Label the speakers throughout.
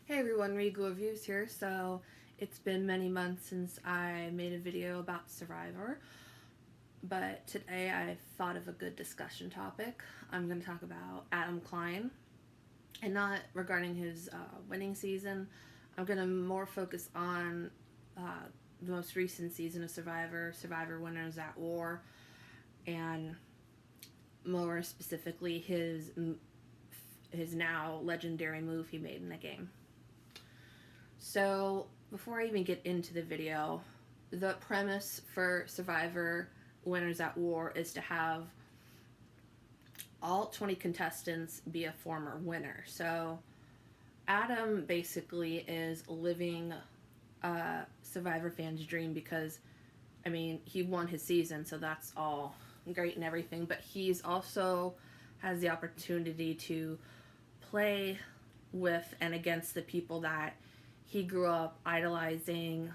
Speaker 1: Hey everyone, Regal Reviews here. So it's been many months since I made a video about Survivor, but today I thought of a good discussion topic. I'm going to talk about Adam Klein, and not regarding his winning season. I'm going to more focus on the most recent season of Survivor, Survivor Winners at War, and more specifically his now legendary move he made in the game. So, before I even get into the video, the premise for Survivor Winners at War is to have all 20 contestants be a former winner. So, Adam basically is living a Survivor fan's dream because, I mean, he won his season, so that's all great and everything, but he's also has the opportunity to play with and against the people that he grew up idolizing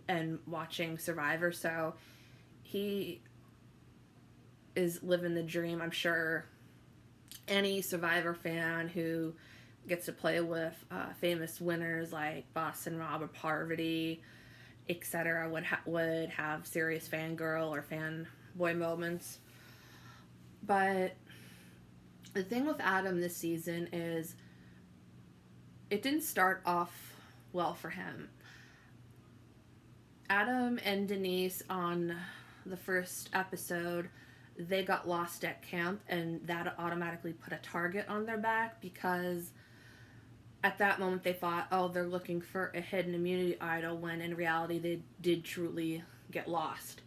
Speaker 1: and watching Survivor. So he is living the dream. I'm sure any Survivor fan who gets to play with famous winners like Boston Rob or Parvati, etc., would have serious fangirl or fanboy moments. But the thing with Adam this season is it didn't start off well for him. Adam and Denise on the first episode, they got lost at camp, and that automatically put a target on their back because at that moment they thought, oh, they're looking for a hidden immunity idol, when in reality they did truly get lost.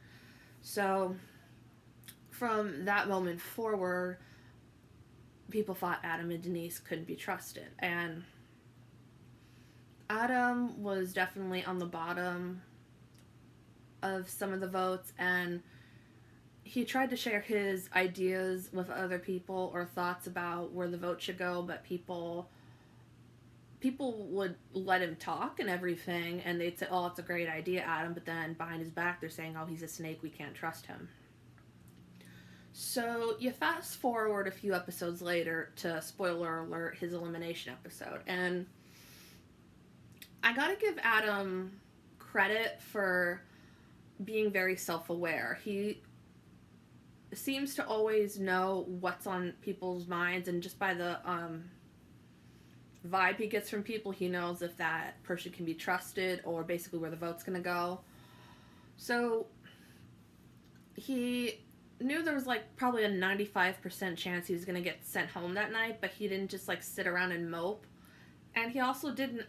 Speaker 1: So from that moment forward, people thought Adam and Denise couldn't be trusted, and Adam was definitely on the bottom of some of the votes, and he tried to share his ideas with other people or thoughts about where the vote should go, but people would let him talk and everything, and they'd say, oh, it's a great idea, Adam, but then behind his back they're saying, oh, he's a snake, we can't trust him. So you fast forward a few episodes later to, spoiler alert, his elimination episode, and I gotta give Adam credit for being very self-aware. He seems to always know what's on people's minds, and just by the vibe he gets from people, he knows if that person can be trusted or basically where the vote's gonna go. So he knew there was like probably a 95% chance he was gonna get sent home that night, but he didn't just like sit around and mope. And he also didn't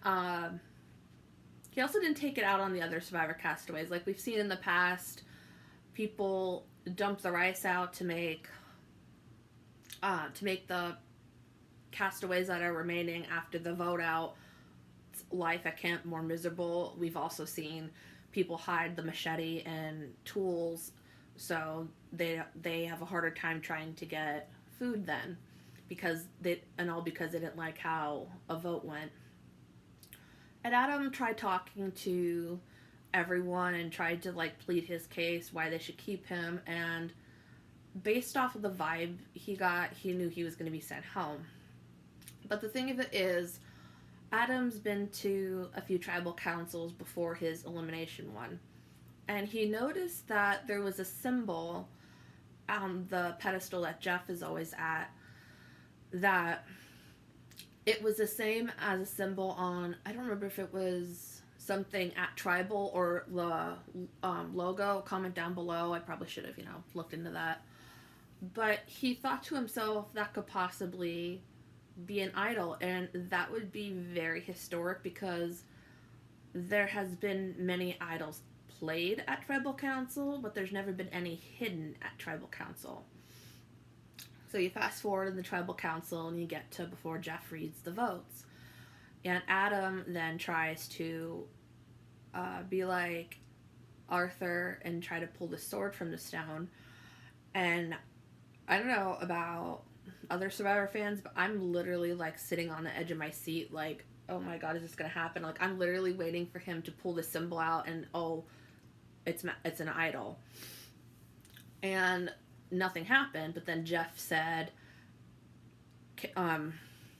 Speaker 1: take it out on the other Survivor castaways. Like we've seen in the past, people dump the rice out to make the castaways that are remaining after the vote out life at camp more miserable. We've also seen people hide the machete and tools, so they have a harder time trying to get food then, because they didn't like how a vote went. And Adam tried talking to everyone and tried to like plead his case why they should keep him, and based off of the vibe he got, he knew he was going to be sent home. But the thing of it is, Adam's been to a few tribal councils before his elimination one, and he noticed that there was a symbol on the pedestal that Jeff is always at, that it was the same as a symbol on, I don't remember if it was something at tribal or the logo. Comment down below. I probably should have, looked into that. But he thought to himself that could possibly be an idol, and that would be very historic because there has been many idols played at tribal council, but there's never been any hidden at tribal council. So you fast forward in the tribal council and you get to before Jeff reads the votes. And Adam then tries to be like Arthur and try to pull the sword from the stone. And I don't know about other Survivor fans, but I'm literally like sitting on the edge of my seat like, oh my god, is this going to happen? Like, I'm literally waiting for him to pull the symbol out and, oh, it's an idol. And nothing happened, but then Jeff said,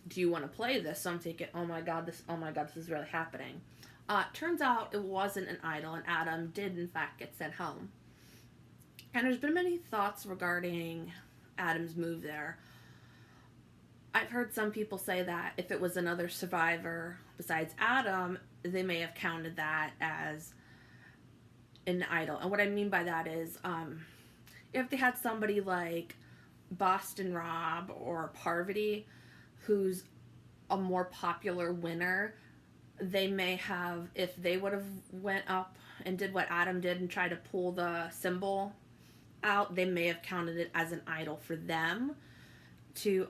Speaker 1: do you want to play this? So I'm thinking, oh my god, this is really happening. Turns out it wasn't an idol, and Adam did in fact get sent home. And there's been many thoughts regarding Adam's move there. I've heard some people say that if it was another survivor besides Adam, they may have counted that as an idol. And what I mean by that is, if they had somebody like Boston Rob or Parvati, who's a more popular winner, they may have, if they would have went up and did what Adam did and tried to pull the symbol out, they may have counted it as an idol for them to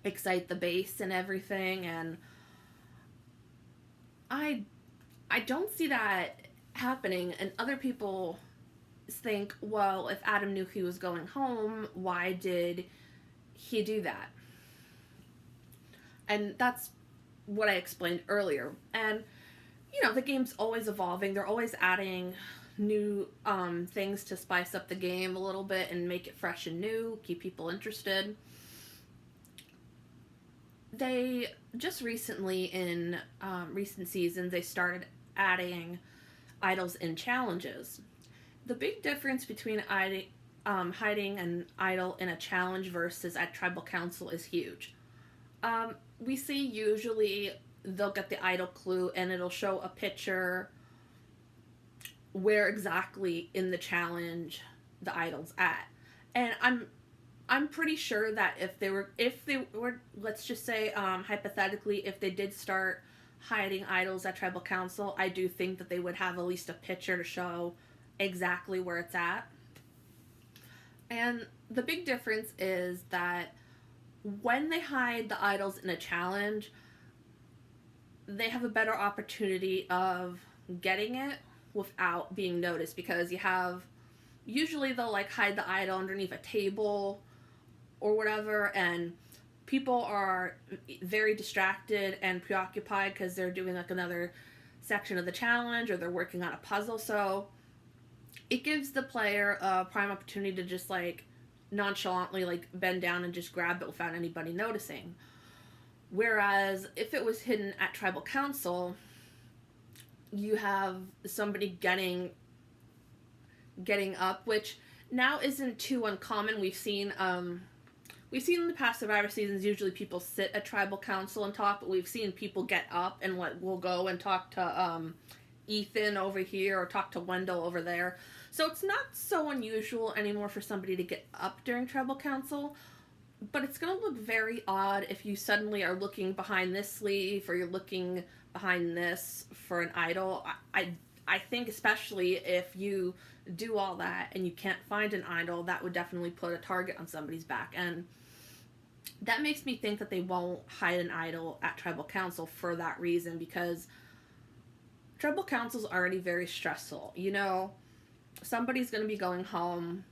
Speaker 1: excite the base and everything. And I don't see that happening. And other people think, well, if Adam knew he was going home, why did he do that? And that's what I explained earlier. And, you know, the game's always evolving. They're always adding new things to spice up the game a little bit and make it fresh and new, keep people interested. They just recently, in recent seasons, they started adding idols in challenges. The big difference between hiding an idol in a challenge versus at tribal council is huge. We see usually they'll get the idol clue and it'll show a picture where exactly in the challenge the idol's at. And I'm pretty sure that if they were let's just say hypothetically, if they did start hiding idols at tribal council, I do think that they would have at least a picture to show exactly where it's at. And the big difference is that when they hide the idols in a challenge, they have a better opportunity of getting it without being noticed, because usually they'll like hide the idol underneath a table or whatever, and people are very distracted and preoccupied because they're doing like another section of the challenge or they're working on a puzzle. So it gives the player a prime opportunity to just like nonchalantly like bend down and just grab it without anybody noticing. Whereas if it was hidden at tribal council, you have somebody getting up, which now isn't too uncommon. We've seen in the past Survivor seasons, usually people sit at tribal council and talk, but we've seen people get up and will go and talk to Ethan over here or talk to Wendell over there. So it's not so unusual anymore for somebody to get up during tribal council, but it's going to look very odd if you suddenly are looking behind this sleeve or you're looking behind this for an idol. I think especially if you do all that and you can't find an idol, that would definitely put a target on somebody's back. And that makes me think that they won't hide an idol at tribal council for that reason, because tribal council is already very stressful. You know, somebody's going to be going home.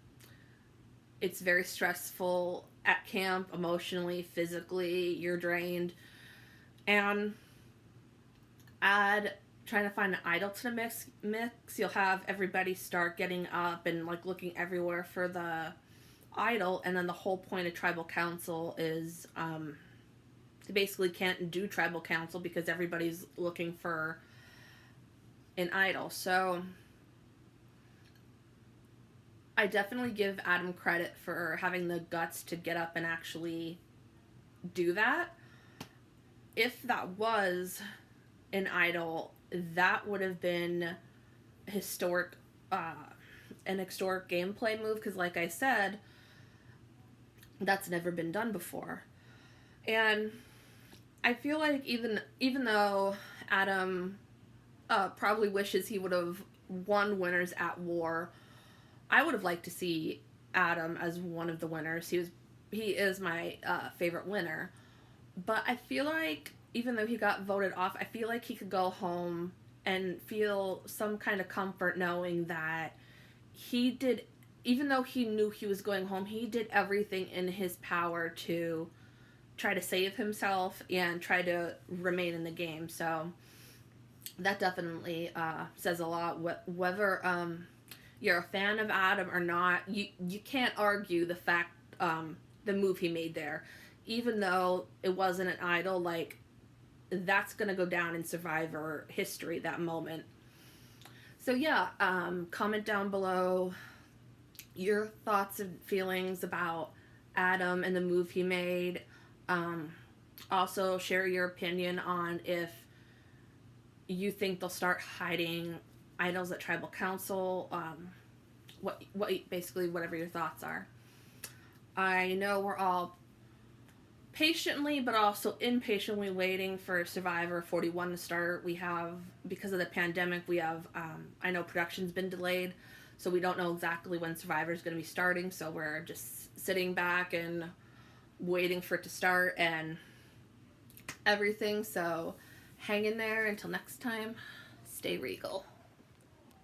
Speaker 1: It's very stressful at camp, emotionally, physically. You're drained. And add trying to find an idol to the mix, you'll have everybody start getting up and like looking everywhere for the idol, and then the whole point of tribal council is they basically can't do tribal council because everybody's looking for an idol. So I definitely give Adam credit for having the guts to get up and actually do that. If that was an idol, that would have been an historic gameplay move, because like I said, that's never been done before. And I feel like even though Adam probably wishes he would have won Winners at War, I would have liked to see Adam as one of the winners. He is my favorite winner. But I feel like even though he got voted off, I feel like he could go home and feel some kind of comfort knowing that he did, even though he knew he was going home, he did everything in his power to try to save himself and try to remain in the game. So that definitely says a lot. Whether you're a fan of Adam or not, you can't argue the fact, the move he made there. even though it wasn't an idol, like, that's gonna go down in Survivor history, that moment. So yeah, comment down below your thoughts and feelings about Adam and the move he made. Also, share your opinion on if you think they'll start hiding idols at tribal council. What basically whatever your thoughts are. I know we're all patiently but also impatiently waiting for Survivor 41 to start. We have, because of the pandemic, we have, I know production's been delayed, so we don't know exactly when Survivor is going to be starting, so we're just sitting back and waiting for it to start and everything. So hang in there until next time. Stay regal.